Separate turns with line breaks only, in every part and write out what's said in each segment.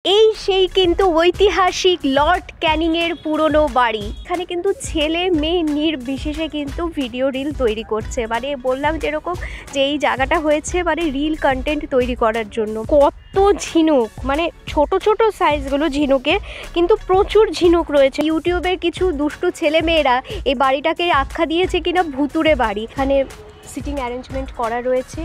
এই সেই কিন্তু ঐতিহাসিক লর্ড ক্যানিংয়ের পুরনো বাড়ি। এখানে কিন্তু ছেলে মেয়ে নির্বিশেষে কিন্তু ভিডিও রিল তৈরি করছে। মানে বললাম যেরকম যে এই জায়গাটা হয়েছে মানে রিল কন্টেন্ট তৈরি করার জন্য। কত ঝিনুক, মানে ছোট ছোট সাইজগুলো ঝিনুকের, কিন্তু প্রচুর ঝিনুক রয়েছে। ইউটিউবের কিছু দুষ্টু ছেলে মেয়েরা এই বাড়িটাকে আখ্যা দিয়েছে কিনা ভুতুড়ে বাড়ি। এখানে সিটিং অ্যারেঞ্জমেন্ট করা রয়েছে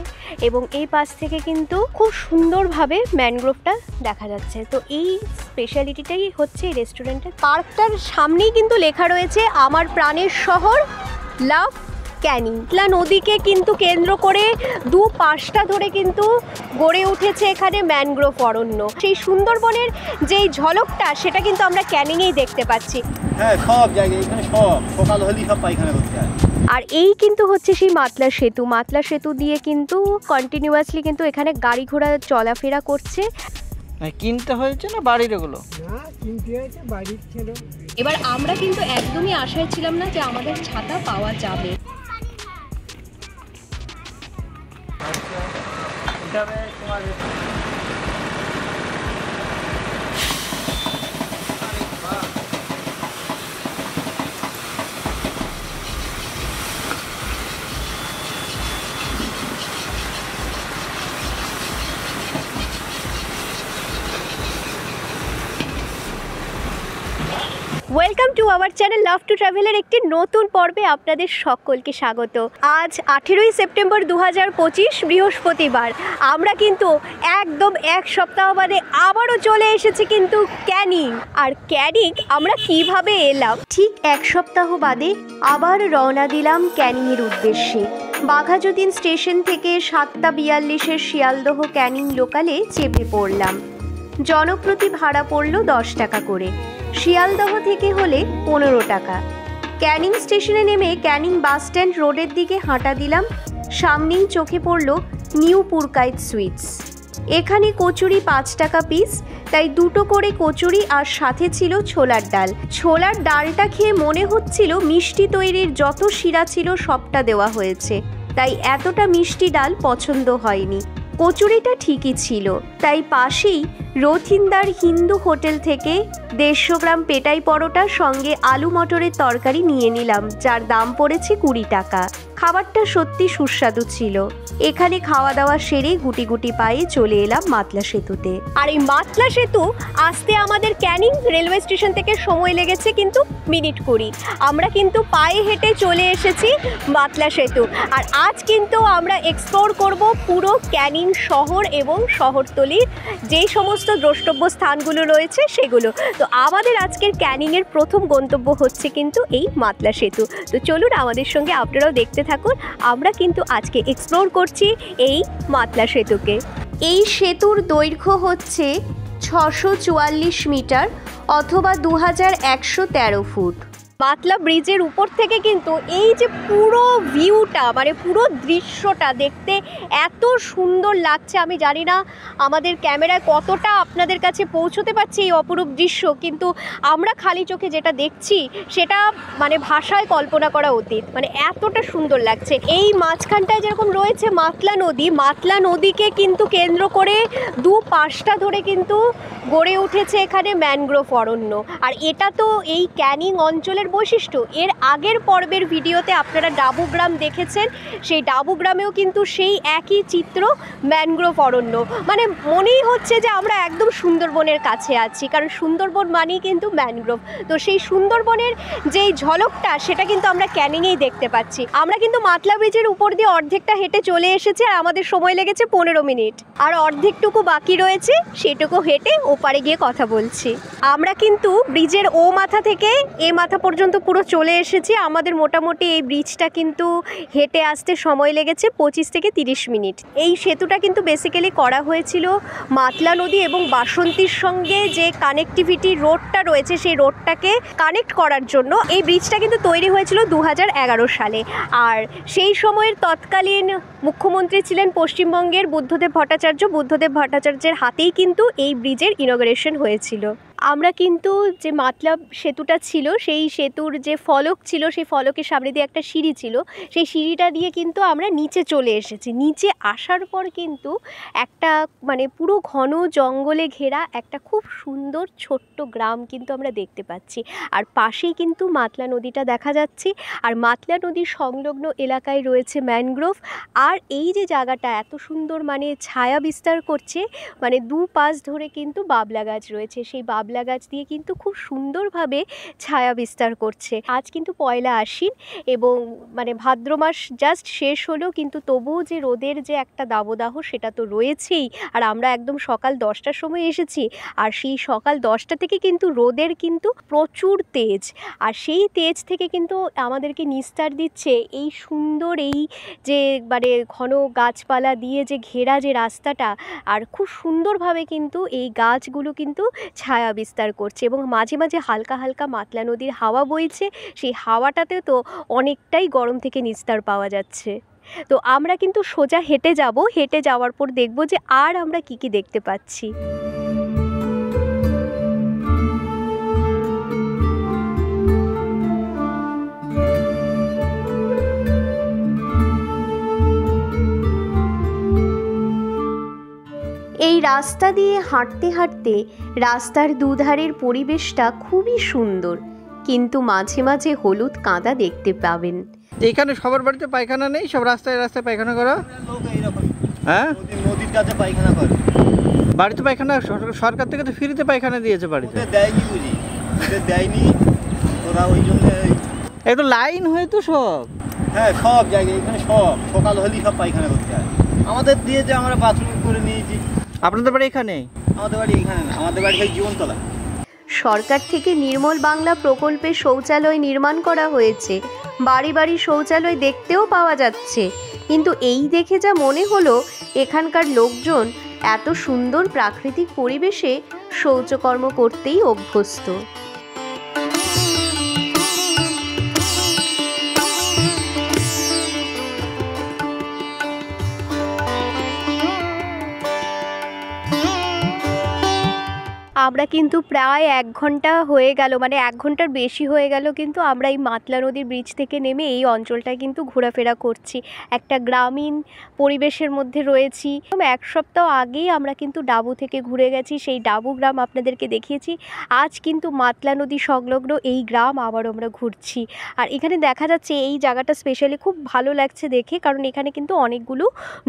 এবং এই পাশ থেকে কিন্তু খুব সুন্দরভাবে ম্যানগ্রোভটা দেখা যাচ্ছে। তো এই স্পেশালিটিটাই হচ্ছে এই রেস্টুরেন্টের। পার্কটার সামনেই কিন্তু লেখা রয়েছে আমার প্রাণের শহর লাভ ক্যানিং। নদীকে কিন্তু কেন্দ্র করে দু পাশটা ধরে কিন্তু গড়ে উঠেছে এখানে ম্যানগ্রোভ অরণ্য। সেই সুন্দরবনের যেই ঝলকটা সেটা কিন্তু আমরা ক্যানিংয়েই দেখতে পাচ্ছি।
হ্যাঁ, সব জায়গায় এখানে সব সকাল হলেই সব পায়খানা করতে হয়।
আর এই কিন্তু হচ্ছে সেই মাতলা সেতু। মাতলা সেতু দিয়ে কিন্তু কন্টিনিউয়াসলি কিন্তু এখানে গাড়ি ঘোড়া চলাফেরা করছে।
কিনতে হয়েছে না বাড়ির? এগুলো
না, কিনতে হয়েছে, বাড়ির ছিল।
এবার আমরা কিন্তু একদমই আশায় ছিলাম না যে আমাদের ছাতা পাওয়া যাবে। Welcome to our channel love to ট্রাভেলের একটি নতুন পর্বে আপনাদের সকলকে স্বাগত। আজ 18ই সেপ্টেম্বর 2025 বৃহস্পতিবার। আমরা কিন্তু একদম এক সপ্তাহ বাদে আবারও চলে এসেছি কিন্তু ক্যানিং। আর ক্যানিং আমরা কিভাবে এলাম, ঠিক এক সপ্তাহ বাদে আবার রওনা দিলাম ক্যানিংয়ের উদ্দেশ্যে। বাঘাযতীন স্টেশন থেকে 7:42-এর শিয়ালদহ ক্যানিং লোকালে চেপে পড়লাম। জনপ্রতি ভাড়া পড়ল 10 টাকা করে। শিয়ালদহ থেকে হলে 15 টাকা। ক্যানিং স্টেশনে নেমে ক্যানিং বাস স্ট্যান্ড রোডের দিকে হাঁটা দিলাম। সামনেই চোখে পড়ল নিউ পুরকাইত সুইটস। এখানে কচুরি 5 টাকা পিস, তাই দুটো করে কচুরি আর সাথে ছিল ছোলার ডাল। ছোলার ডালটা খেয়ে মনে হচ্ছিল মিষ্টি তৈরির যত শিরা ছিল সবটা দেওয়া হয়েছে, তাই এতটা মিষ্টি ডাল পছন্দ হয়নি। কচুরিটা ঠিকই ছিল, তাই পাশেই রথিন্দার হিন্দু হোটেল থেকে 150 গ্রাম পেটাই পরোটা সঙ্গে আলু মটরের তরকারি নিয়ে নিলাম, যার দাম পড়েছে 20 টাকা। খাবারটা সত্যি সুস্বাদু ছিল। এখানে খাওয়া দাওয়া সেরে গুটি গুটি পায়ে চলে এলাম মাতলা সেতুতে। আর এই মাতলা সেতু আসতে আমাদের ক্যানিং রেলওয়ে স্টেশন থেকে সময় লেগেছে কিন্তু মিনিট 20। আমরা কিন্তু পায়ে হেঁটে চলে এসেছি মাতলা সেতু। আর আজ কিন্তু আমরা এক্সপ্লোর করব পুরো ক্যানিং শহর এবং শহরতলির যেই সমস্ত দ্রষ্টব্য স্থানগুলো রয়েছে সেগুলো। তো আমাদের আজকের ক্যানিংয়ের প্রথম গন্তব্য হচ্ছে কিন্তু এই মাতলা সেতু। তো চলুন আমাদের সঙ্গে আপনারাও দেখতে থাকুন। আমরা কিন্তু আজকে এক্সপ্লোর করছি এই মাতলা সেতুকে। এই সেতুর দৈর্ঘ্য হচ্ছে 644 মিটার অথবা 2113 ফুট। মাতলা ব্রিজের উপর থেকে কিন্তু এই যে পুরো ভিউটা, মানে পুরো দৃশ্যটা দেখতে এত সুন্দর লাগছে। আমি জানি না আমাদের ক্যামেরায় কতটা আপনাদের কাছে পৌঁছতে পারছে এই অপরূপ দৃশ্য, কিন্তু আমরা খালি চোখে যেটা দেখছি সেটা মানে ভাষায় কল্পনা করা অতীত। মানে এতটা সুন্দর লাগছে। এই মাঝখানটায় যেরকম রয়েছে মাতলা নদী, মাতলা নদীকে কিন্তু কেন্দ্র করে দু পাশটা ধরে কিন্তু গড়ে উঠেছে এখানে ম্যানগ্রোভ অরণ্য। আর এটা তো এই ক্যানিং অঞ্চলের বৈশিষ্ট্য। এর আগের পর্বের ভিডিওতে আপনারা ডাবুগ্রাম দেখেছেন, সেই ডাবুগ্রামেও কিন্তু সেই একই চিত্র, ম্যানগ্রোভ অরণ্য। মানে মনেই হচ্ছে যে আমরা একদম সুন্দরবনের কাছে আছি, কারণ সুন্দরবন মানেই কিন্তু ম্যানগ্রোভ। তো সেই সুন্দরবনের যেই ঝলকটা সেটা কিন্তু আমরা ক্যানিংয়েই দেখতে পাচ্ছি। আমরা কিন্তু মাতলা ব্রিজের উপর দিয়ে অর্ধেকটা হেঁটে চলে এসেছি আর আমাদের সময় লেগেছে 15 মিনিট। আর অর্ধেকটুকু বাকি রয়েছে, সেটুকু হেঁটে ওপারে গিয়ে কথা বলছি। আমরা কিন্তু ব্রিজের ও মাথা থেকে এ মাথা পর্যন্ত পুরো চলে এসেছি। আমাদের মোটামুটি এই ব্রিজটা কিন্তু হেঁটে আসতে সময় লেগেছে 25 থেকে 30 মিনিট। এই সেতুটা কিন্তু বেসিক্যালি করা হয়েছিল মাতলা নদী এবং বাসন্তীর সঙ্গে যে কানেক্টিভিটি রোডটা রয়েছে সেই রোডটাকে কানেক্ট করার জন্য। এই ব্রিজটা কিন্তু তৈরি হয়েছিল 2011 সালে। আর সেই সময়ের তৎকালীন মুখ্যমন্ত্রী ছিলেন পশ্চিমবঙ্গের বুদ্ধদেব ভট্টাচার্য। বুদ্ধদেব ভট্টাচার্যের হাতেই কিন্তু এই ব্রিজের ইনগরেশন হয়েছিল। আমরা কিন্তু যে মাতলা সেতুটা ছিল সেই সেতুর যে ফলক ছিল সেই ফলকের সামনে দিয়ে একটা সিঁড়ি ছিল, সেই সিঁড়িটা দিয়ে কিন্তু আমরা নিচে চলে এসেছি। নিচে আসার পর কিন্তু একটা মানে পুরো ঘন জঙ্গলে ঘেরা একটা খুব সুন্দর ছোট্ট গ্রাম কিন্তু আমরা দেখতে পাচ্ছি। আর পাশেই কিন্তু মাতলা নদীটা দেখা যাচ্ছে। আর মাতলা নদীর সংলগ্ন এলাকায় রয়েছে ম্যানগ্রোভ। আর এই যে জায়গাটা এত সুন্দর মানে ছায়া বিস্তার করছে, মানে দুপাশ ধরে কিন্তু বাবলা গাছ রয়েছে, সেই বাবলা গাছ দিয়ে কিন্তু খুব সুন্দরভাবে ছায়া বিস্তার করছে। আজ কিন্তু পয়লা আশ্বিন এবং মানে ভাদ্র মাস জাস্ট শেষ হলো, কিন্তু তবুও যে রোদের যে একটা দাবদাহ সেটা তো রয়েছেই। আর আমরা একদম সকাল 10টার সময় এসেছি, আর সেই সকাল 10টা থেকে কিন্তু রোদের কিন্তু প্রচুর তেজ, আর সেই তেজ থেকে কিন্তু আমাদেরকে নিস্তার দিচ্ছে এই সুন্দর এই যে মানে ঘন গাছপালা দিয়ে যে ঘেরা যে রাস্তাটা। আর খুব সুন্দরভাবে কিন্তু এই গাছগুলো কিন্তু ছায়া বিস্তার করছে এবং মাঝে মাঝে হালকা হালকা মাতলা নদীর হাওয়া বইছে, সেই হাওয়াটাতে তো অনেকটাই গরম থেকে নিস্তার পাওয়া যাচ্ছে। তো আমরা কিন্তু সোজা হেঁটে যাব, হেঁটে যাওয়ার পর দেখব যে আর আমরা কি কি দেখতে পাচ্ছি। এই রাস্তা দিয়ে হাঁটতে হাঁটতে রাস্তার দুধারের পরিবেশটা খুবই সুন্দর, কিন্তু মাঝে মাঝে হলুদ কাঁদা দেখতে পাবেন।
এখানে সবার বাড়িতে পায়খানা নেই? সব রাস্তায় রাস্তায় পায়খানা করা?
লোক এইরকম,
হ্যাঁ,
নদীর কাছে পায়খানা করে।
বাড়িতে পায়খানা সরকার থেকে তো ফ্রিতে পায়খানা দিয়েছে বাড়িতে।
ওদের দেয়নি, বুঝি ওদের দেয়নি, ওরা ওই জন্য।
এই তো লাইন হয়ে তো সব।
হ্যাঁ, সব জায়গায় এখানে সব সকাল হলেই সব পায়খানা করতে হয়। আমাদের দিয়েছে, আমরা বাথরুম করে নিয়েছি।
আপনাদের বাড়ি এখানে?
আমাদের বাড়ি এখানে না, আমাদের বাড়ি সেই জীবনতলা।
সরকার থেকে নির্মল বাংলা প্রকল্পে শৌচালয় নির্মাণ করা হয়েছে, বাড়ি বাড়ি শৌচালয় দেখতেও পাওয়া যাচ্ছে। কিন্তু এই দেখে যা মনে হলো এখানকার লোকজন এত সুন্দর প্রাকৃতিক পরিবেশে শৌচকর্ম করতেই অভ্যস্ত। আমরা কিন্তু প্রায় 1 ঘন্টা হয়ে গেল, মানে 1 ঘন্টার বেশি হয়ে গেল কিন্তু আমরা এই মাতলা নদীর ব্রিজ থেকে নেমে এই অঞ্চলটায় কিন্তু ঘোরাফেরা করছি, একটা গ্রামীণ পরিবেশের মধ্যে রয়েছি। 1 সপ্তাহ আগেই আমরা কিন্তু ডাবু থেকে ঘুরে গেছি, সেই ডাবু গ্রাম আপনাদেরকে দেখিয়েছি। আজ কিন্তু মাতলা নদী সংলগ্ন এই গ্রাম আবার আমরা ঘুরছি। আর এখানে দেখা যাচ্ছে এই জায়গাটা স্পেশালি খুব ভালো লাগছে দেখে, কারণ এখানে কিন্তু অনেকগুলো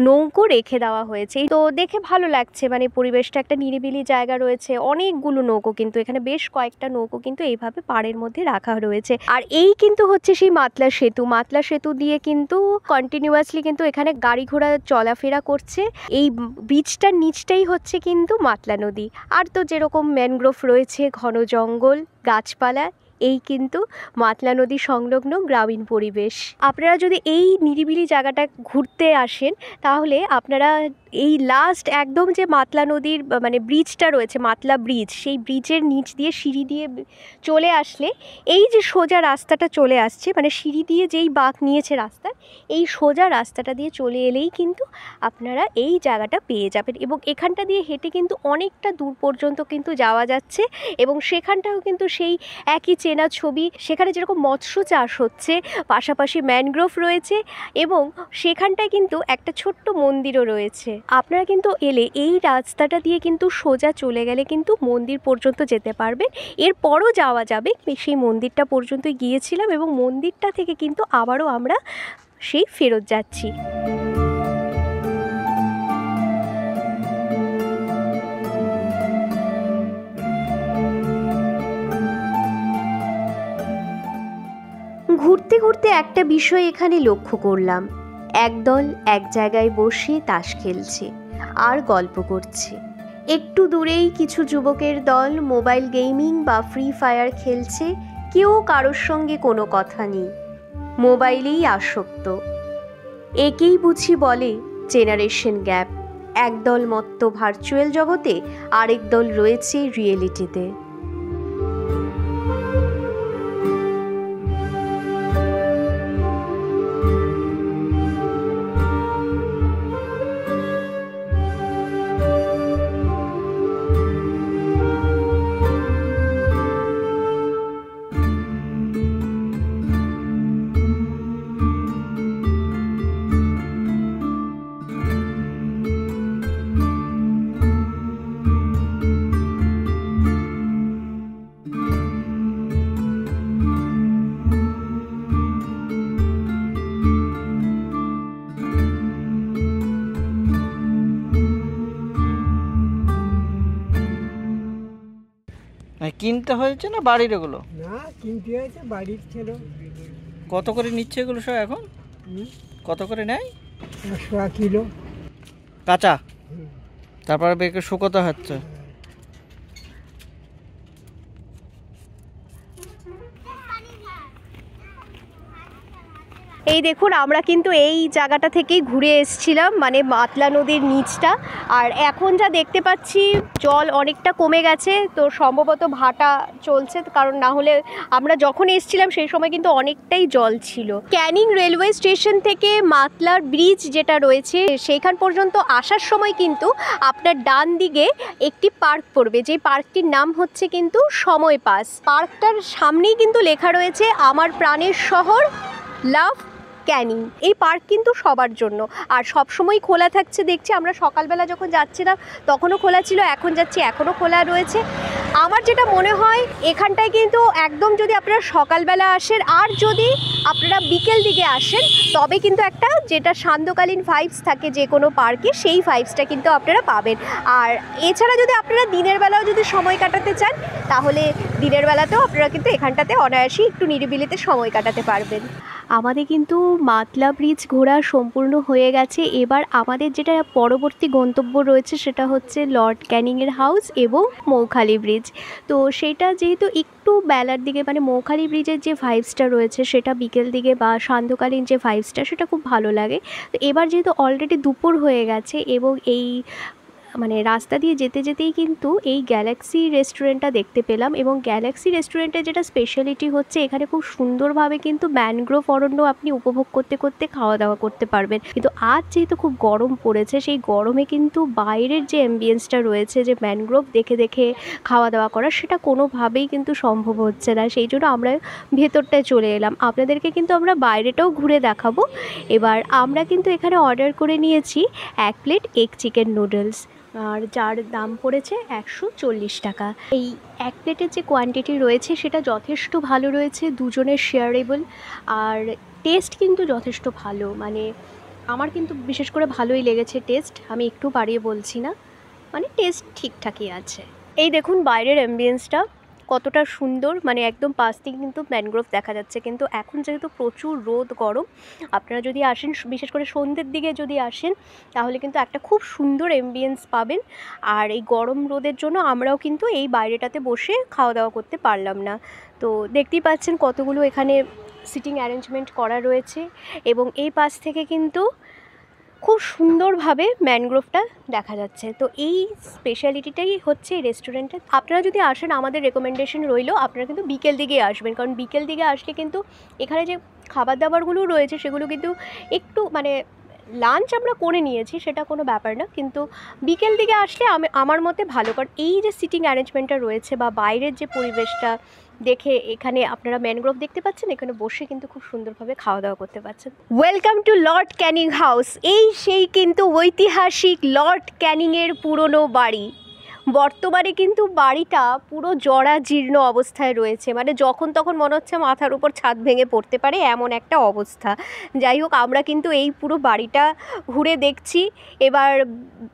নৌকো রেখে দেওয়া হয়েছে, তো দেখে ভালো লাগছে। মানে পরিবেশটা একটা নিরিবিলি জায়গা রয়েছে, অনেকগুলো নৌকো কিন্তু এখানে, বেশ কয়েকটা নৌকো কিন্তু এইভাবে পাড়ের মধ্যে রাখা রয়েছে। আর এই কিন্তু হচ্ছে সেই মাতলা সেতু। মাতলা সেতু দিয়ে কিন্তু কন্টিনিউয়াসলি কিন্তু এখানে গাড়ি ঘোড়া চলাফেরা করছে। এই ব্রিজটার নিচটাই হচ্ছে কিন্তু মাতলা নদী। আর তো যেরকম ম্যানগ্রোভ রয়েছে, ঘন জঙ্গল, গাছপালা, এই কিন্তু মাতলা নদী সংলগ্ন গ্রামীণ পরিবেশ। আপনারা যদি এই নিরিবিলি জায়গাটা ঘুরতে আসেন তাহলে আপনারা এই লাস্ট একদম যে মাতলা নদীর মানে ব্রিজটা রয়েছে, মাতলা ব্রিজ, সেই ব্রিজের নিচ দিয়ে সিঁড়ি দিয়ে চলে আসলে এই যে সোজা রাস্তাটা চলে আসছে, মানে সিঁড়ি দিয়ে যেই বাঁক নিয়েছে রাস্তা, এই সোজা রাস্তাটা দিয়ে চলে এলেই কিন্তু আপনারা এই জায়গাটা পেয়ে যাবেন। এবং এখানটা দিয়ে হেঁটে কিন্তু অনেকটা দূর পর্যন্ত কিন্তু যাওয়া যাচ্ছে এবং সেখানটাও কিন্তু সেই একই চেনা ছবি। সেখানে যেরকম মৎস্য চাষ হচ্ছে, পাশাপাশি ম্যানগ্রোভ রয়েছে এবং সেখানটায় কিন্তু একটা ছোট্ট মন্দিরও রয়েছে। আপনারা কিন্তু এলে এই রাস্তাটা দিয়ে কিন্তু সোজা চলে গেলে কিন্তু মন্দির পর্যন্ত যেতে পারবেন। এরপরও যাওয়া যাবে, সেই মন্দিরটা পর্যন্ত গিয়েছিলাম এবং মন্দিরটা থেকে কিন্তু আবারও আমরা সেই ফেরত যাচ্ছি। ঘুরতে ঘুরতে একটা বিষয় এখানে লক্ষ্য করলাম, একদল এক জায়গায় বসে তাস খেলছে আর গল্প করছে। একটু দূরেই কিছু যুবকের দল মোবাইল গেমিং বা ফ্রি ফায়ার খেলছে, কেউ কারোর সঙ্গে কোনো কথা নেই, মোবাইলেই আসক্ত। একেই বুঝি বলে জেনারেশন গ্যাপ। একদল মত্ত ভার্চুয়াল জগতে, আরেক দল রয়েছে রিয়েলিটিতে।
কিনতে হয়েছে না বাড়ির এগুলো?
না, কিনতে হয়েছে, বাড়ির ছিল।
কত করে নিচ্ছে এগুলো সব এখন? কত করে নেয়?
100 কিলো।
কাঁচা? তারপরে বেকে শুকোতে হচ্ছে।
এই দেখুন, আমরা কিন্তু এই জায়গাটা থেকেই ঘুরে এসেছিলাম, মানে মাতলা নদীর নিচটা। আর এখন যা দেখতে পাচ্ছি জল অনেকটা কমে গেছে, তো সম্ভবত ভাটা চলছে, কারণ না হলে আমরা যখন এসেছিলাম সেই সময় কিন্তু অনেকটাই জল ছিল। ক্যানিং রেলওয়ে স্টেশন থেকে মাতলার ব্রিজ যেটা রয়েছে সেইখান পর্যন্ত আসার সময় কিন্তু আপনার ডান দিকে একটি পার্ক পড়বে, যে পার্কটির নাম হচ্ছে কিন্তু সময় পাস। পার্কটার সামনেই কিন্তু লেখা রয়েছে আমার প্রাণের শহর লাভ ক্যানিং। এই পার্ক কিন্তু সবার জন্য, আর সবসময় খোলা থাকছে। দেখছি আমরা সকালবেলা যখন যাচ্ছিলাম তখনও খোলা ছিল, এখন যাচ্ছি এখনও খোলা রয়েছে। আমার যেটা মনে হয় এখানটায় কিন্তু একদম যদি আপনারা সকালবেলা আসেন আর যদি আপনারা বিকেল দিকে আসেন তবে কিন্তু একটা যেটা সান্ধ্যকালীন ভাইবস থাকে যে কোনো পার্কে, সেই ভাইবসটা কিন্তু আপনারা পাবেন। আর এছাড়া যদি আপনারা দিনের বেলাও যদি সময় কাটাতে চান তাহলে দিনের বেলাতেও আপনারা কিন্তু এখানটাতে অনায়াসেই একটু নিরিবিলিতে সময় কাটাতে পারবেন। আমাদের কিন্তু মাতলা ব্রিজ ঘোরা সম্পূর্ণ হয়ে গেছে। এবার আমাদের যেটা পরবর্তী গন্তব্য রয়েছে সেটা হচ্ছে লর্ড ক্যানিংয়ের হাউস এবং মৌখালি ব্রিজ। তো সেটা যেহেতু একটু বেলার দিকে, মানে মৌখালি ব্রিজের যে ভাইবসটা রয়েছে সেটা বিকেল দিকে বা সান্ধ্যকালীন যে ভাইবসটা সেটা খুব ভালো লাগে। তো এবার যেহেতু অলরেডি দুপুর হয়ে গেছে এবং এই মানে রাস্তা দিয়ে যেতে যেতেই কিন্তু এই গ্যালাক্সি রেস্টুরেন্টটা দেখতে পেলাম, এবং গ্যালাক্সি রেস্টুরেন্টের যেটা স্পেশালিটি হচ্ছে এখানে খুব সুন্দরভাবে কিন্তু ম্যানগ্রোভ অরণ্য আপনি উপভোগ করতে করতে খাওয়া দাওয়া করতে পারবেন। কিন্তু আজ যেহেতু খুব গরম পড়েছে, সেই গরমে কিন্তু বাইরের যে অ্যাম্বিয়েন্সটা রয়েছে, যে ম্যানগ্রোভ দেখে দেখে খাওয়া দাওয়া করা, সেটা কোনোভাবেই কিন্তু সম্ভব হচ্ছে না। সেই জন্য আমরা ভেতরটায় চলে এলাম। আপনাদেরকে কিন্তু আমরা বাইরেটাও ঘুরে দেখাবো। এবার আমরা কিন্তু এখানে অর্ডার করে নিয়েছি 1 প্লেট এগ চিকেন নুডলস, আর যার দাম পড়েছে 140 টাকা। এই 1 প্লেটের যে কোয়ান্টিটি রয়েছে সেটা যথেষ্ট ভালো রয়েছে, দুজনের শেয়ারেবল, আর টেস্ট কিন্তু যথেষ্ট ভালো। মানে আমার কিন্তু বিশেষ করে ভালোই লেগেছে টেস্ট, আমি একটু বাড়িয়ে বলছি না, মানে টেস্ট ঠিকঠাকই আছে। এই দেখুন বাইরের অ্যাম্বিয়েন্সটা কতটা সুন্দর, মানে একদম পাশ থেকে কিন্তু ম্যানগ্রোভ দেখা যাচ্ছে। কিন্তু এখন যেহেতু প্রচুর রোদ গরম, আপনারা যদি আসেন বিশেষ করে সন্ধ্যের দিকে যদি আসেন তাহলে কিন্তু একটা খুব সুন্দর অ্যাম্বিয়েন্স পাবেন। আর এই গরম রোদের জন্য আমরাও কিন্তু এই বাইরেটাতে বসে খাওয়া দাওয়া করতে পারলাম না। তো দেখতেই পাচ্ছেন কতগুলো এখানে সিটিং অ্যারেঞ্জমেন্ট করা রয়েছে, এবং এই পাশ থেকে কিন্তু খুব সুন্দরভাবে ম্যানগ্রোভটা দেখা যাচ্ছে। তো এই স্পেশালিটিটাই হচ্ছে এই রেস্টুরেন্টে। আপনারা যদি আসেন আমাদের রেকমেন্ডেশন রইল আপনারা কিন্তু বিকেল দিকে আসবেন, কারণ বিকেল দিকে আসলে কিন্তু এখানে যে খাবার দাবারগুলো রয়েছে সেগুলো কিন্তু একটু মানে লাঞ্চ আমরা করে নিয়েছি সেটা কোনো ব্যাপার না, কিন্তু বিকেল দিকে আসলে আমার মতে ভালো। কারণ এই যে সিটিং অ্যারেঞ্জমেন্টটা রয়েছে বা বাইরের যে পরিবেশটা দেখে, এখানে আপনারা ম্যানগ্রোভ দেখতে পাচ্ছেন, এখানে বসে কিন্তু খুব সুন্দরভাবে খাওয়া দাওয়া করতে পারছেন। Welcome to Lord Canning house. এই সেই কিন্তু ঐতিহাসিক লর্ড ক্যানিংয়ের পুরনো বাড়ি। বর্তমানে কিন্তু বাড়িটা পুরো জরাজীর্ণ অবস্থায় রয়েছে, মানে যখন তখন মনে হচ্ছে মাথার উপর ছাদ ভেঙে পড়তে পারে এমন একটা অবস্থা। যাই হোক, আমরা কিন্তু এই পুরো বাড়িটা ঘুরে দেখছি। এবার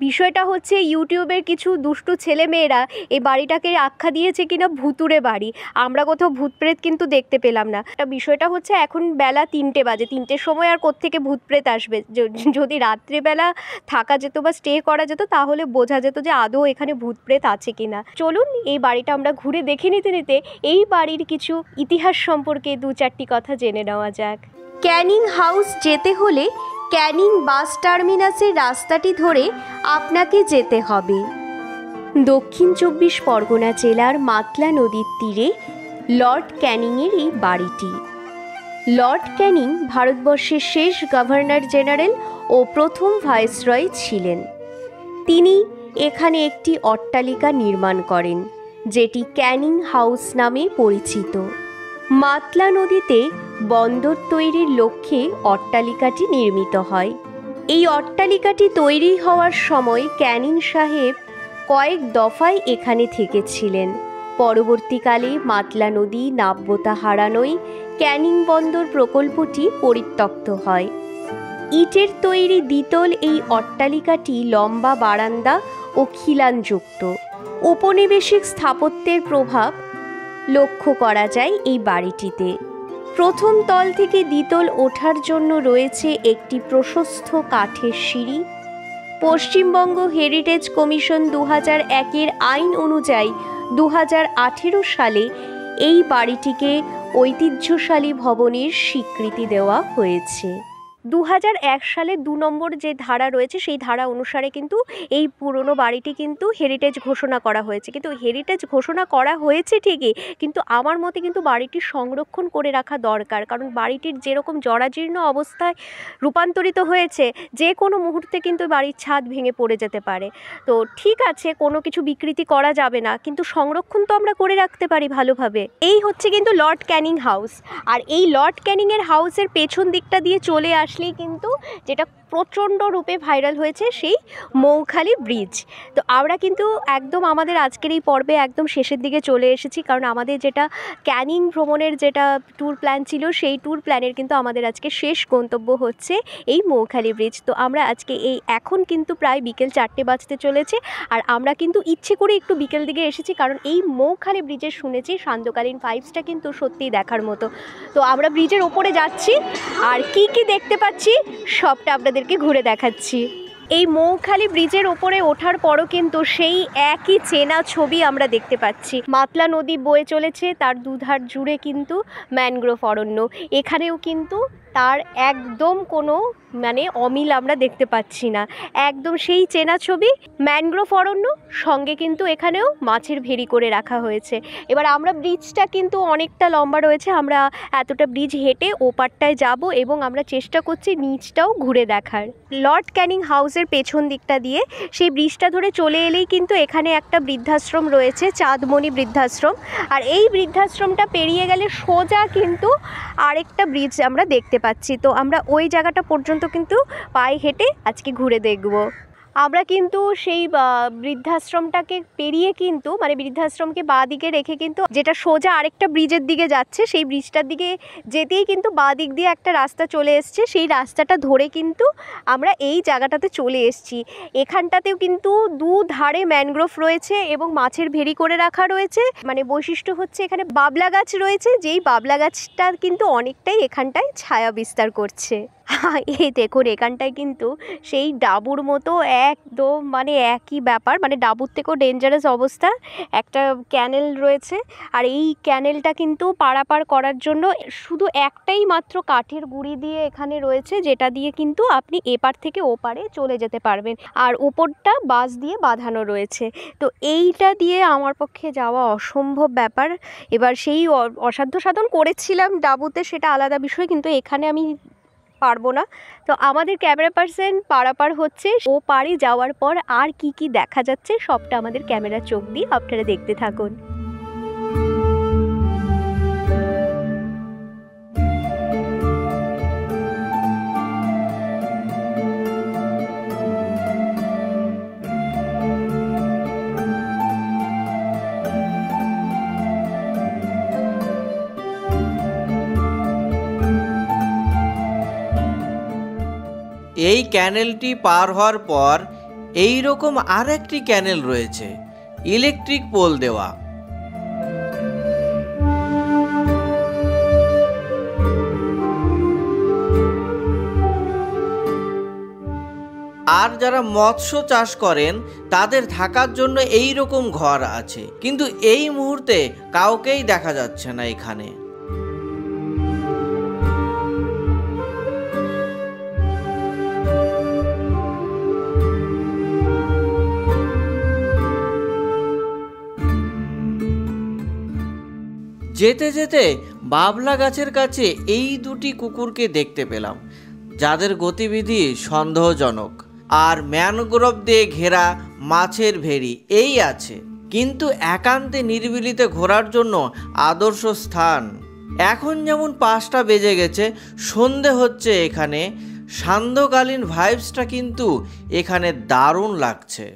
বিষয়টা হচ্ছে ইউটিউবের কিছু দুষ্টু ছেলেমেয়েরা এই বাড়িটাকে আখ্যা দিয়েছে কিনা ভুতুড়ে বাড়ি। আমরা কোথাও ভূত প্রেত কিন্তু দেখতে পেলাম না। বিষয়টা হচ্ছে এখন বেলা 3টে বাজে, 3টের সময় আর কোত্থেকে ভূত প্রেত আসবে? যদি রাত্রেবেলা থাকা যেত বা স্টে করা যেত তাহলে বোঝা যেত যে আদৌ এখানে ভূত প্রেত আছে কিনা। চলুন এই বাড়িটা আমরা ঘুরে দেখে নিতে নিতে এই বাড়ির কিছু ইতিহাস সম্পর্কে 2-4টি কথা জেনে নেওয়া যাক। ক্যানিং হাউস যেতে হলে ক্যানিং বাস টার্মিনাসের রাস্তাটি ধরে আপনাকে যেতে হবে। দক্ষিণ 24 পরগনা জেলার মাতলা নদীর তীরে লর্ড ক্যানিংয়ের এই বাড়িটি। লর্ড ক্যানিং ভারতবর্ষের শেষ গভর্নর জেনারেল ও প্রথম ভাইসরয় ছিলেন। তিনি এখানে একটি অট্টালিকা নির্মাণ করেন যেটি ক্যানিং হাউস নামে পরিচিত। মাতলা নদীতে বন্দর তৈরির লক্ষ্যে অট্টালিকাটি নির্মিত হয়। এই অট্টালিকাটি তৈরি হওয়ার সময় ক্যানিং সাহেব কয়েক দফায় এখানে থেকেছিলেন। পরবর্তীকালে মাতলা নদী নাব্যতা হারানোয় ক্যানিং বন্দর প্রকল্পটি পরিত্যক্ত হয়। ইটের তৈরি দ্বিতল এই অট্টালিকাটি লম্বা বারান্দা ও খিলানযুক্ত। ঔপনিবেশিক স্থাপত্যের প্রভাব লক্ষ্য করা যায় এই বাড়িটিতে। প্রথম তল থেকে দ্বিতল ওঠার জন্য রয়েছে একটি প্রশস্ত কাঠের সিঁড়ি। পশ্চিমবঙ্গ হেরিটেজ কমিশন 2001-এর আইন অনুযায়ী 2018 সালে এই বাড়িটিকে ঐতিহ্যশালী ভবনের স্বীকৃতি দেওয়া হয়েছে। 2001 সালে 2 নম্বর যে ধারা রয়েছে সেই ধারা অনুসারে কিন্তু এই পুরনো বাড়িটি কিন্তু হেরিটেজ ঘোষণা করা হয়েছে। কিন্তু হেরিটেজ ঘোষণা করা হয়েছে ঠিকই, কিন্তু আমার মতে কিন্তু বাড়িটি সংরক্ষণ করে রাখা দরকার, কারণ বাড়িটির যেরকম জরাজীর্ণ অবস্থায় রূপান্তরিত হয়েছে, যে কোনো মুহূর্তে কিন্তু বাড়ির ছাদ ভেঙে পড়ে যেতে পারে। তো ঠিক আছে, কোনো কিছু বিকৃতি করা যাবে না, কিন্তু সংরক্ষণ তো আমরা করে রাখতে পারি ভালোভাবে। এই হচ্ছে কিন্তু লর্ড ক্যানিং হাউস। আর এই লর্ড ক্যানিংয়ের হাউসের পেছন দিকটা দিয়ে চলে আসলেই কিন্তু যেটা প্রচণ্ড রূপে ভাইরাল হয়েছে সেই মৌখালি ব্রিজ। তো আমরা কিন্তু একদম আমাদের আজকের এই পর্বে একদম শেষের দিকে চলে এসেছি, কারণ আমাদের যেটা ক্যানিং ভ্রমণের যেটা ট্যুর প্ল্যান ছিল সেই ট্যুর প্ল্যানের কিন্তু আমাদের আজকে শেষ গন্তব্য হচ্ছে এই মৌখালি ব্রিজ। তো আমরা আজকে এখন কিন্তু প্রায় বিকেল 4টে বাজতে চলেছে, আর আমরা কিন্তু ইচ্ছে করে একটু বিকেল দিকে এসেছি, কারণ এই মৌখালি ব্রিজে শুনেছি সান্ধ্যকালীন ভাইবসটা কিন্তু সত্যিই দেখার মতো। তো আমরা ব্রিজের ওপরে যাচ্ছি, আর কি কি দেখতে পাচ্ছি সবটা আপনাদেরকে ঘুরে দেখাচ্ছি। এই মৌখালি ব্রিজের ওপরে ওঠার পরও কিন্তু সেই একই চেনা ছবি আমরা দেখতে পাচ্ছি। মাতলা নদী বয়ে চলেছে, তার দুধার জুড়ে কিন্তু ম্যানগ্রোভ অরণ্য। এখানেও কিন্তু তার একদম কোনো অমিল আমরা দেখতে পাচ্ছি না, একদম সেই চেনা ছবি ম্যানগ্রোভ অরণ্য, সঙ্গে কিন্তু এখানেও মাছের ভেরি করে রাখা হয়েছে। এবার আমরা ব্রিজটা কিন্তু অনেকটা লম্বা রয়েছে, আমরা এতটা ব্রিজ হেঁটে ওপারটায় যাব এবং আমরা চেষ্টা করছি নিচটাও ঘুরে দেখার। লর্ড ক্যানিং হাউসের পেছন দিকটা দিয়ে সেই ব্রিজটা ধরে চলে এলেই কিন্তু এখানে একটা বৃদ্ধাশ্রম রয়েছে, চাঁদমণি বৃদ্ধাশ্রম। আর এই বৃদ্ধাশ্রমটা পেরিয়ে গেলে সোজা কিন্তু আরেকটা ব্রিজ আমরা দেখতে পাচ্ছি। তো আমরা ওই জায়গাটা পর্যন্ত কিন্তু পায়ে হেঁটে আজকে ঘুরে দেখব। আমরা কিন্তু সেই বৃদ্ধাশ্রমটাকে পেরিয়ে কিন্তু বৃদ্ধাশ্রমকে বাঁ দিকে রেখে কিন্তু যেটা সোজা আরেকটা ব্রিজের দিকে যাচ্ছে, সেই ব্রিজটার দিকে যেতেই কিন্তু বাঁ দিক দিয়ে একটা রাস্তা চলে এসছে, সেই রাস্তাটা ধরে কিন্তু আমরা এই জায়গাটাতে চলে এসেছি। এখানটাতেও কিন্তু দুধারে ম্যানগ্রোভ রয়েছে এবং মাছের ভেরি করে রাখা রয়েছে। বৈশিষ্ট্য হচ্ছে এখানে বাবলা গাছ রয়েছে, যেই বাবলা গাছটা কিন্তু অনেকটাই এখানটায় ছায়া বিস্তার করছে। এই দেখুন, এখানটায় কিন্তু সেই ডাবুর মতো একদম একই ব্যাপার, ডাবুর থেকেও ডেঞ্জারাস অবস্থা। একটা ক্যানেল রয়েছে, আর এই ক্যানেলটা কিন্তু পারাপার করার জন্য শুধু একটাই মাত্র কাঠের গুঁড়ি দিয়ে এখানে রয়েছে, যেটা দিয়ে কিন্তু আপনি এপার থেকে ওপারে চলে যেতে পারবেন, আর উপরটা বাঁশ দিয়ে বাঁধানো রয়েছে। তো এইটা দিয়ে আমার পক্ষে যাওয়া অসম্ভব ব্যাপার। এবার সেই অসাধ্য সাধন করেছিলাম ডাবুতে, সেটা আলাদা বিষয়, কিন্তু এখানে আমি পারবো না। তো আমাদের ক্যামেরা পার্সন পারাপার হচ্ছে, ও পারে যাওয়ার পর আর কি কি দেখা যাচ্ছে সবটা আমাদের ক্যামেরার চোখ দিয়ে আপনারা দেখতে থাকুন।
এই ক্যানেলটি পার হওয়ার পর এই রকম আর একটি ক্যানেল রয়েছে, ইলেকট্রিক পোল দেওয়া। আর যারা মৎস্য চাষ করেন তাদের থাকার জন্য এই রকম ঘর আছে, কিন্তু এই মুহূর্তে কাউকেই দেখা যাচ্ছে না এখানে। যেতে যেতে বাবলা গাছের কাছে এই দুটি কুকুরকে দেখতে পেলাম, যাদের গতিবিধি সন্দেহজনক, আর ম্যানগ্রোভ দিয়ে ঘেরা মাছের ভেরি এই আছে, কিন্তু একান্তে নিরিবিলিতে ঘোরার জন্য আদর্শ স্থান। এখন যেমন 5টা বেজে গেছে, সন্ধে হচ্ছে এখানে, সান্ধ্যকালীন ভাইবসটা কিন্তু এখানে দারুণ লাগছে।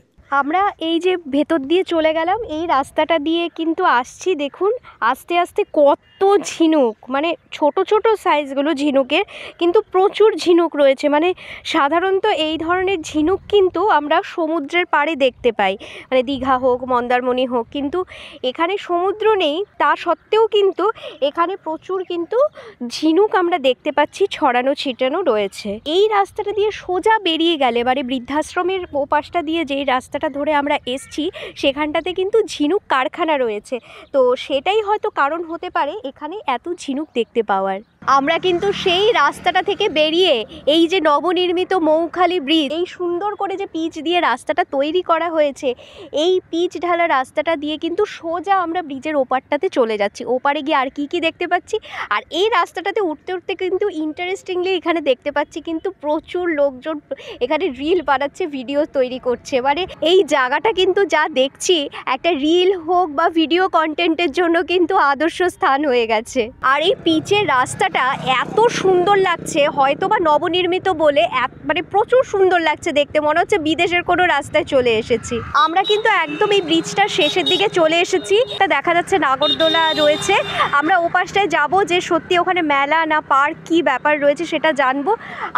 আমরা এই যে ভেতর দিয়ে চলে গেলাম, এই রাস্তাটা দিয়ে কিন্তু আসছি, দেখুন আস্তে আস্তে কত ঝিনুক, মানে ছোট ছোট সাইজগুলো ঝিনুকের, কিন্তু প্রচুর ঝিনুক রয়েছে। মানে সাধারণত এই ধরনের ঝিনুক কিন্তু আমরা সমুদ্রের পাড়ে দেখতে পাই, মানে দীঘা হোক মন্দারমণি হোক, কিন্তু এখানে সমুদ্র নেই, তা সত্ত্বেও কিন্তু এখানে প্রচুর কিন্তু ঝিনুক আমরা দেখতে পাচ্ছি ছড়ানো ছিটানো রয়েছে। এই রাস্তাটা দিয়ে সোজা বেরিয়ে গেলে, মানে বৃদ্ধাশ্রমের ওপাশটা দিয়ে যেই রাস্তাটা ধরে আমরা এসছি, সেখানটাতে কিন্তু ঝিনুক কারখানা রয়েছে। তো সেটাই হয়তো কারণ হতে পারে এখানে এত ঝিনুক দেখতে পাওয়ার। আমরা কিন্তু সেই রাস্তাটা থেকে বেরিয়ে এই যে নবনির্মিত মৌখালি ব্রিজ, এই সুন্দর করে যে পিচ দিয়ে রাস্তাটা তৈরি করা হয়েছে, এই পিচ ঢালা রাস্তাটা দিয়ে কিন্তু সোজা আমরা ব্রিজের ওপারটাতে চলে যাচ্ছি। ওপারে গিয়ে আর কি দেখতে পাচ্ছি, আর এই রাস্তাটাতে উঠতে উঠতে কিন্তু ইন্টারেস্টিংলি এখানে দেখতে পাচ্ছি কিন্তু প্রচুর লোকজন এখানে রিল বানাচ্ছে, ভিডিও তৈরি করছে। মানে এই জায়গাটা কিন্তু যা দেখছি একটা রিল হোক বা ভিডিও কন্টেন্টের জন্য কিন্তু আদর্শ স্থান হয়ে গেছে। আর এই পিচের রাস্তাটা এত সুন্দর লাগছে, হয়তো বা নবনির্মিত বলে মানে প্রচুর সুন্দর লাগছে দেখতে, মনে হচ্ছে বিদেশের কোনো রাস্তায় চলে এসেছি। আমরা কিন্তু একদম এই ব্রিজটার শেষের দিকে চলে এসেছি। এটা দেখা যাচ্ছে নাগরদোলা রয়েছে, আমরা ওপাশটায় যাব, যে সত্যি ওখানে মেলা না পার্ক কি ব্যাপার রয়েছে সেটা জানবো।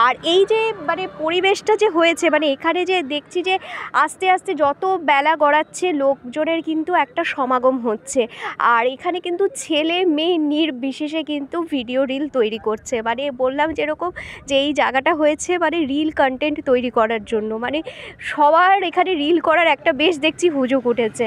আর এই যে মানে পরিবেশটা যে হয়েছে, মানে এখানে যে দেখছি যে আস্তে আস্তে যত বেলা গড়াচ্ছে লোকজনের কিন্তু একটা সমাগম হচ্ছে, আর এখানে কিন্তু ছেলে মেয়ে নির্বিশেষে কিন্তু ভিডিও রিল তৈরি করছে। মানে বললাম যেরকম যে এই জায়গাটা হয়েছে মানে রিল কন্টেন্ট তৈরি করার জন্য, মানে সবার এখানে রিল করার একটা বেশ দেখছি হুজুক উঠেছে।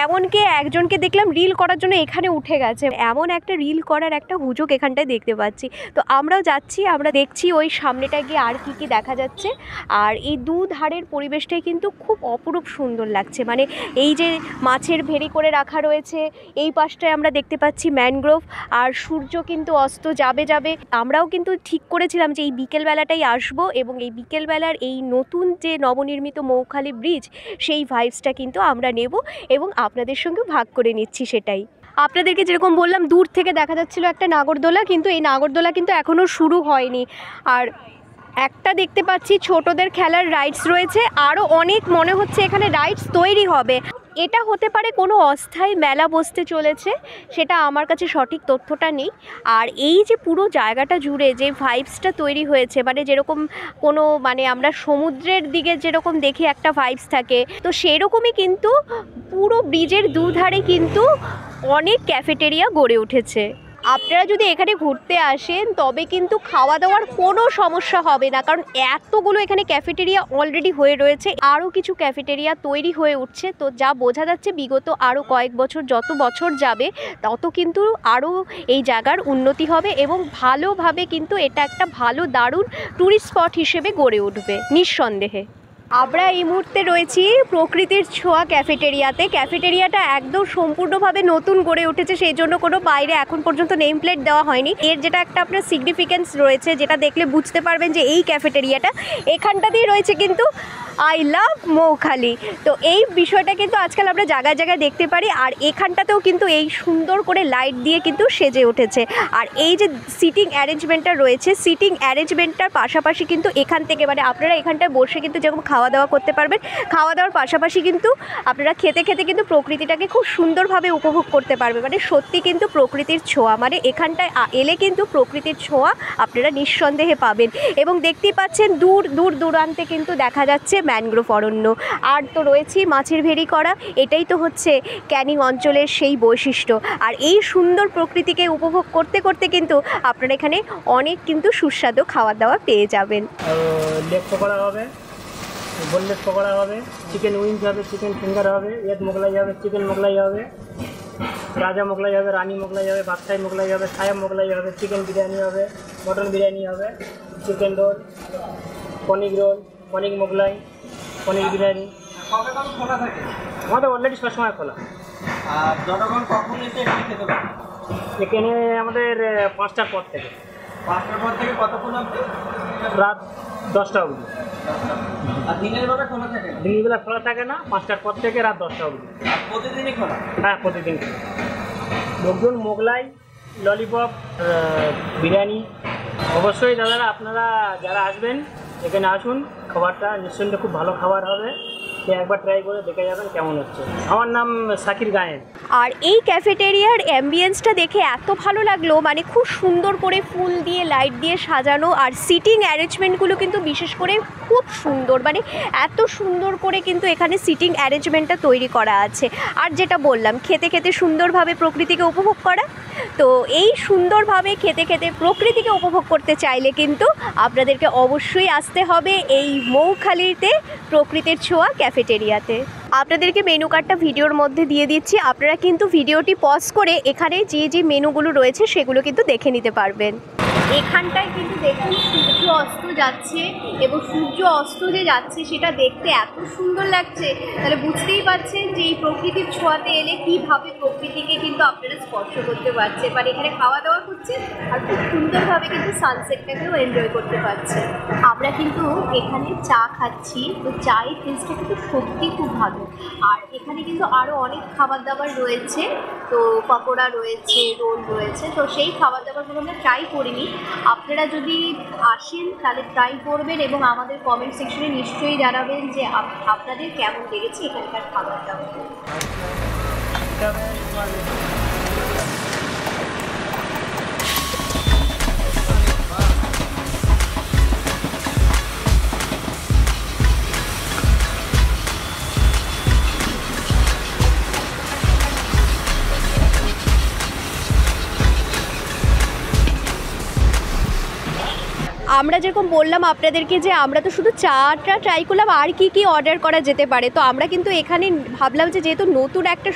এমনকি একজনকে দেখলাম রিল করার জন্য এখানে উঠে গেছে, এমন একটা রিল করার একটা হুজুক এখানটায় দেখতে পাচ্ছি। তো আমরাও যাচ্ছি, আমরা দেখছি ওই সামনেটা গিয়ে আর কি দেখা যাচ্ছে। আর এই দু ধারের পরিবেশটাই কিন্তু খুব অপরূপ সুন্দর লাগছে। মানে এই যে মাছের ভেড়ি করে রাখা রয়েছে, এই পাশটায় আমরা দেখতে পাচ্ছি ম্যানগ্রোভ, আর সূর্য কিন্তু অস্ত যাবে। আমরাও কিন্তু ঠিক করেছিলাম যে এই বিকেলবেলাটাই আসবো, এবং এই বিকেলবেলার এই নতুন যে নবনির্মিত মৌখালি ব্রিজ, সেই ভাইবসটা কিন্তু আমরা নেব এবং আপনাদের সঙ্গে ভাগ করে নিচ্ছি। সেটাই আপনাদেরকে যেরকম বললাম, দূর থেকে দেখা যাচ্ছিল একটা নাগরদোলা, কিন্তু এই নাগরদোলা কিন্তু এখনও শুরু হয়নি। আর একটা দেখতে পাচ্ছি ছোটদের খেলার রাইডস রয়েছে, আরও অনেক মনে হচ্ছে এখানে রাইডস তৈরি হবে। এটা হতে পারে কোনো অস্থায়ী মেলা বসতে চলেছে, সেটা আমার কাছে সঠিক তথ্যটা নেই। আর এই যে পুরো জায়গাটা জুড়ে যে ভাইবসটা তৈরি হয়েছে, মানে যেরকম কোনো মানে আমরা সমুদ্রের দিকে যেরকম দেখি একটা ভাইবস থাকে, তো সেরকমই কিন্তু পুরো ব্রিজের দুধারে কিন্তু অনেক ক্যাফেটেরিয়া গড়ে উঠেছে। আপনারা যদি এখানে ঘুরতে আসেন তবে কিন্তু খাওয়া দাওয়ার কোনো সমস্যা হবে না, কারণ এতগুলো এখানে ক্যাফেটেরিয়া অলরেডি হয়ে রয়েছে, আরও কিছু ক্যাফেটেরিয়া তৈরি হয়ে উঠছে। তো যা বোঝা যাচ্ছে বিগত আরও কয়েক বছর, যত বছর যাবে তত কিন্তু আরও এই জায়গার উন্নতি হবে, এবং ভালোভাবে কিন্তু এটা একটা ভালো দারুণ ট্যুরিস্ট স্পট হিসেবে গড়ে উঠবে নিঃসন্দেহে। আমরা এই মুহূর্তে রয়েছি প্রকৃতির ছোঁয়া ক্যাফেটেরিয়াতে। ক্যাফেটেরিয়াটা একদম সম্পূর্ণভাবে নতুন গড়ে উঠেছে, সেই জন্য কোনো বাইরে এখন পর্যন্ত নেম প্লেট দেওয়া হয়নি। এর যেটা একটা আপনার সিগনিফিক্যান্স রয়েছে, যেটা দেখলে বুঝতে পারবেন যে এই ক্যাফেটেরিয়াটা এখানটাতেই রয়েছে কিন্তু আই লাভ মৌখালি। তো এই বিষয়টা কিন্তু আজকাল আমরা জায়গায় জায়গায় দেখতে পারি, আর এখানটাতেও কিন্তু এই সুন্দর করে লাইট দিয়ে কিন্তু সেজে উঠেছে। আর এই যে সিটিং অ্যারেঞ্জমেন্টটা রয়েছে, সিটিং অ্যারেঞ্জমেন্টটার পাশাপাশি কিন্তু এখান থেকে মানে আপনারা এখানটায় বসে কিন্তু যেরকম খাওয়া দাওয়া করতে পারবেন, খাওয়া দাওয়ার পাশাপাশি কিন্তু আপনারা খেতে খেতে কিন্তু প্রকৃতিটাকে খুব সুন্দরভাবে উপভোগ করতে পারবেন। মানে সত্যি কিন্তু প্রকৃতির ছোঁয়া, মানে এখানটায় এলে কিন্তু প্রকৃতির ছোঁয়া আপনারা নিঃসন্দেহে পাবেন। এবং দেখতেই পাচ্ছেন দূর দূর দূরান্তে কিন্তু দেখা যাচ্ছে ম্যানগ্রোভ অরণ্য, আর তো রয়েছে মাছের ভেড়ি করা। এটাই তো হচ্ছে ক্যানিং অঞ্চলের সেই বৈশিষ্ট্য। আর এই সুন্দর প্রকৃতিকে উপভোগ করতে করতে কিন্তু আপনারা এখানে অনেক কিন্তু সুস্বাদু খাওয়া দাওয়া পেয়ে যাবেন।
লেগ পকোড়া হবে, বোনলেস পকোড়া হবে, চিকেন উইংস হবে, চিকেন ফিঙ্গার হবে, এগ মোগলাই হবে, চিকেন মোগলাই হবে, রাজা মোগলাই হবে, রানী মোগলাই হবে, বাদশাহী মোগলাই হবে, সায়াব মোগলাই হবে, চিকেন বিরিয়ানি হবে, মটন বিরিয়ানি হবে, চিকেন রোল, পনির রোল, পনির মোগলাই, পনির বিরিয়ানি। আমাদের অলরেডি সবসময় খোলা।
আর জনগণ কখন এসে এখানে খেতে পারে?
এখানে আমাদের 5টার পর থেকে।
5টার পর থেকে কতক্ষণ অবধি?
রাত 10টা অবধি।
আর দিনের বেলা খোলা থাকে না?
দিনের বেলা খোলা থাকে না, 5টার পর থেকে রাত 10টা অবধি।
আর প্রতিদিনই খোলা?
হ্যাঁ, প্রতিদিন। লোকজন মোগলাই, ললিপপ, বিরিয়ানি, অবশ্যই দাদারা আপনারা যারা আসবেন এখানে আসুন, খাবারটা নিঃসন্দেহে খুব ভালো খাবার হবে। সে একবার ট্রাই করে দেখে যাবেন কেমন হচ্ছে। আমার নাম সাকির গায়েন।
আর এই ক্যাফেটেরিয়ার অ্যাম্বিয়েন্সটা দেখে এত ভালো লাগলো, মানে খুব সুন্দর করে ফুল দিয়ে লাইট দিয়ে সাজানো, আর সিটিং অ্যারেঞ্জমেন্টগুলো কিন্তু বিশেষ করে খুব সুন্দর, মানে এত সুন্দর করে কিন্তু এখানে সিটিং অ্যারেঞ্জমেন্টটা তৈরি করা আছে। আর যেটা বললাম, খেতে খেতে সুন্দরভাবে প্রকৃতিকে উপভোগ করা, তো এই সুন্দরভাবে খেতে খেতে প্রকৃতিকে উপভোগ করতে চাইলে কিন্তু আপনাদেরকে অবশ্যই আসতে হবে এই মৌখালিতে প্রকৃতির ছোঁয়া ক্যাফেটেরিয়াতে। আপনাদেরকে মেনু কার্ডটা ভিডিওর মধ্যে দিয়ে দিচ্ছি, আপনারা কিন্তু ভিডিওটি পজ করে এখানে যে যে মেনুগুলো রয়েছে সেগুলো কিন্তু দেখে নিতে পারবেন। এখানটায় কিন্তু দেখুন সূর্য অস্ত যাচ্ছে, এবং সূর্য অস্ত যে যাচ্ছে সেটা দেখতে এত সুন্দর লাগছে, তাহলে বুঝতেই পারছেন যে এই প্রকৃতির ছোঁয়াতে এলে কীভাবে প্রকৃতিকে কিন্তু আপনারা স্পর্শ করতে পারছে, মানে এখানে খাওয়া দাওয়া করছে আর খুব সুন্দরভাবে কিন্তু সানসেটটাকেও এনজয় করতে পারছে। আমরা কিন্তু এখানে চা খাচ্ছি, তো চায়ের টেস্টটা কিন্তু সত্যি খুব ভালো। আর এখানে কিন্তু আরও অনেক খাবার দাবার রয়েছে, তো পকোড়া রয়েছে, রোল রয়েছে, তো সেই খাবার দাবারগুলো আমরা ট্রাই করিনি। আপনারা যদি আসেন তাহলে ট্রাই করবেন এবং আমাদের কমেন্ট সেকশনে নিশ্চয়ই জানাবেন যে আপনাদের কেমন লেগেছে এখানকার খাবার দাবার। আমরা যেরকম বললাম আপনাদেরকে যে আমরা তো শুধু চাটা ট্রাই করলাম, আর কি কি অর্ডার করা যেতে পারে, তো আমরা কিন্তু এখানে ভাবলাম যে যেহেতু নতুন একটা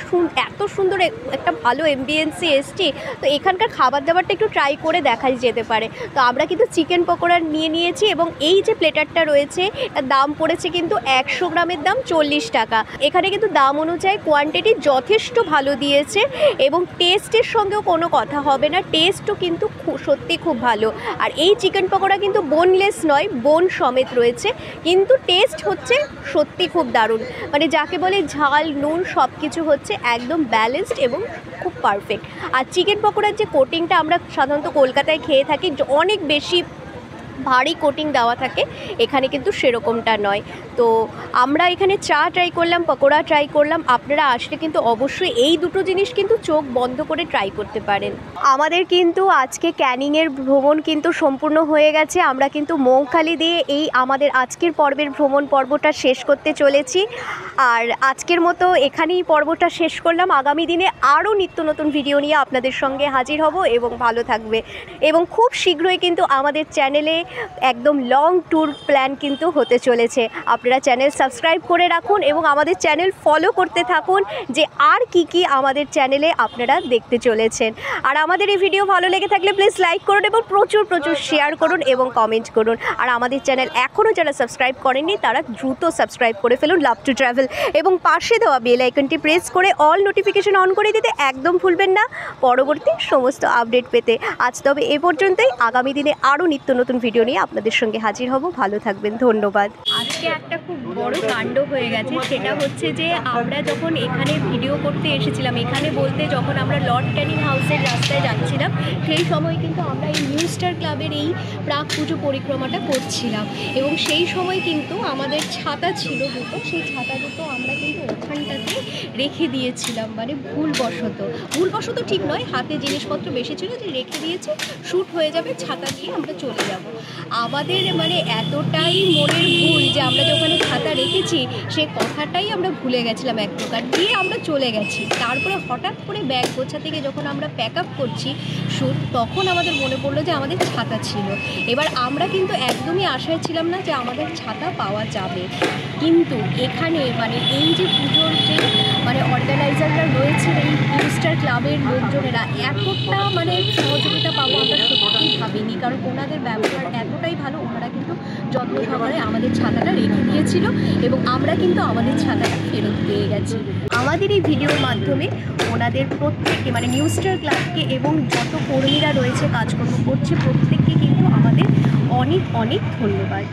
এত সুন্দর একটা ভালো এমবিএনসি এসছি, তো এখানকার খাবার দাবারটা একটু ট্রাই করে দেখা যেতে পারে। তো আমরা কিন্তু চিকেন পকোড়া নিয়েছি, এবং এই যে প্লেটারটা রয়েছে তার দাম পড়েছে কিন্তু 100 গ্রামের দাম 40 টাকা। এখানে কিন্তু দাম অনুযায়ী কোয়ান্টিটি যথেষ্ট ভালো দিয়েছে, এবং টেস্টের সঙ্গেও কোনো কথা হবে না, টেস্টও কিন্তু সত্যি খুব ভালো। আর এই চিকেন পকোড়া কিন্তু বোনলেস নয়, বোন সমেত রয়েছে, কিন্তু টেস্ট হচ্ছে সত্যি খুব দারুণ, মানে যাকে বলে ঝাল নুন সব কিছু হচ্ছে একদম ব্যালেন্সড এবং খুব পারফেক্ট। আর চিকেন পকোড়ার যে কোটিংটা আমরা সাধারণত কলকাতায় খেয়ে থাকি, অনেক বেশি ভারী কোটিং দেওয়া থাকে, এখানে কিন্তু সেরকমটা নয়। তো আমরা এখানে চা ট্রাই করলাম, পকোড়া ট্রাই করলাম, আপনারা আসলে কিন্তু অবশ্যই এই দুটো জিনিস কিন্তু চোখ বন্ধ করে ট্রাই করতে পারেন। আমাদের কিন্তু আজকে ক্যানিংয়ের ভ্রমণ কিন্তু সম্পূর্ণ হয়ে গেছে, আমরা কিন্তু মৌখালি দিয়ে এই আমাদের আজকের পর্বের ভ্রমণ পর্বটা শেষ করতে চলেছি। আর আজকের মতো এখানেই পর্বটা শেষ করলাম, আগামী দিনে আরও নিত্য নতুন ভিডিও নিয়ে আপনাদের সঙ্গে হাজির হব, এবং ভালো থাকবে। এবং খুব শীঘ্রই কিন্তু আমাদের চ্যানেলে একদম লং ট্যুর প্ল্যান কিন্তু হতে চলেছে। আপনারা চ্যানেল সাবস্ক্রাইব করে রাখুন এবং আমাদের চ্যানেল ফলো করতে থাকুন যে আর কি আমাদের চ্যানেলে আপনারা দেখতে চলেছেন। আর আমাদের এই ভিডিও ভালো লেগে থাকলে প্লিজ লাইক করুন এবং প্রচুর শেয়ার করুন এবং কমেন্ট করুন। আর আমাদের চ্যানেল এখনও যারা সাবস্ক্রাইব করেননি তারা দ্রুত সাবস্ক্রাইব করে ফেলুন লাভ টু ট্রাভেল, এবং পাশে দেওয়া বেল আইকনটি প্রেস করে অল নোটিফিকেশন অন করে দিতে একদম ভুলবেন না পরবর্তী সমস্ত আপডেট পেতে। আজ তবে এ পর্যন্তই, আগামী দিনে আরও নিত্য নতুন ভিডিও নিয়ে আপনাদের সঙ্গে হাজির হব। ভালো থাকবেন, ধন্যবাদ। আজকে একটা খুব বড় কাণ্ড হয়ে গেছে, সেটা হচ্ছে যে আমরা যখন এখানে ভিডিও করতে এসেছিলাম, এখানে বলতে যখন আমরা লর্ড ক্যানিং হাউসের রাস্তায় যাচ্ছিলাম, সেই সময় কিন্তু আমরা এই নিউ স্টার ক্লাবের এই প্রাক পুজো পরিক্রমাটা করছিলাম, এবং সেই সময় কিন্তু আমাদের ছাতা ছিল দুটো, সেই ছাতা দুটো আমরা কিন্তু ওখানটাতে রেখে দিয়েছিলাম, মানে ভুলবশত ঠিক নয়, হাতে জিনিসপত্র বেশি ছিল যে রেখে দিয়েছে, শ্যুট হয়ে যাবে, ছাতা দিয়ে আমরা চলে যাব। আমাদের মানে এতটাই মনের ভুল যে আমরা যে ওখানে ছাতা রেখেছি সে কথাটাই আমরা ভুলে গেছিলাম এক প্রকার, দিয়ে আমরা চলে গেছি। তারপরে হঠাৎ করে ব্যাগ গোছা থেকে যখন আমরা প্যাক আপ করছি শ্যুট, তখন আমাদের মনে পড়লো যে আমাদের ছাতা ছিল। এবার আমরা কিন্তু একদমই আশায় ছিলাম না যে আমাদের ছাতা পাওয়া যাবে, কিন্তু এখানে মানে এই যে পুজোর যে মানে অর্গানাইজাররা রয়েছে এই নিউ স্টার ক্লাবের লোকজনেরা, এতটা মানে সহযোগিতা পাবো আমরা সত্যিই ভাবিনি, কারণ ওনাদের ব্যবহার এতটাই ভালো, ওনারা কিন্তু যত্ন সহকারে আমাদের ছাতাটা রেখে দিয়েছিল এবং আমরা কিন্তু আমাদের ছাতাটা ফেরত পেয়ে গেছি। আমাদের এই ভিডিওর মাধ্যমে ওনাদের প্রত্যেককে মানে নিউ স্টার ক্লাবকে এবং যত কর্মীরা রয়েছে কাজকর্ম করছে প্রত্যেককে কিন্তু আমাদের অনেক অনেক ধন্যবাদ।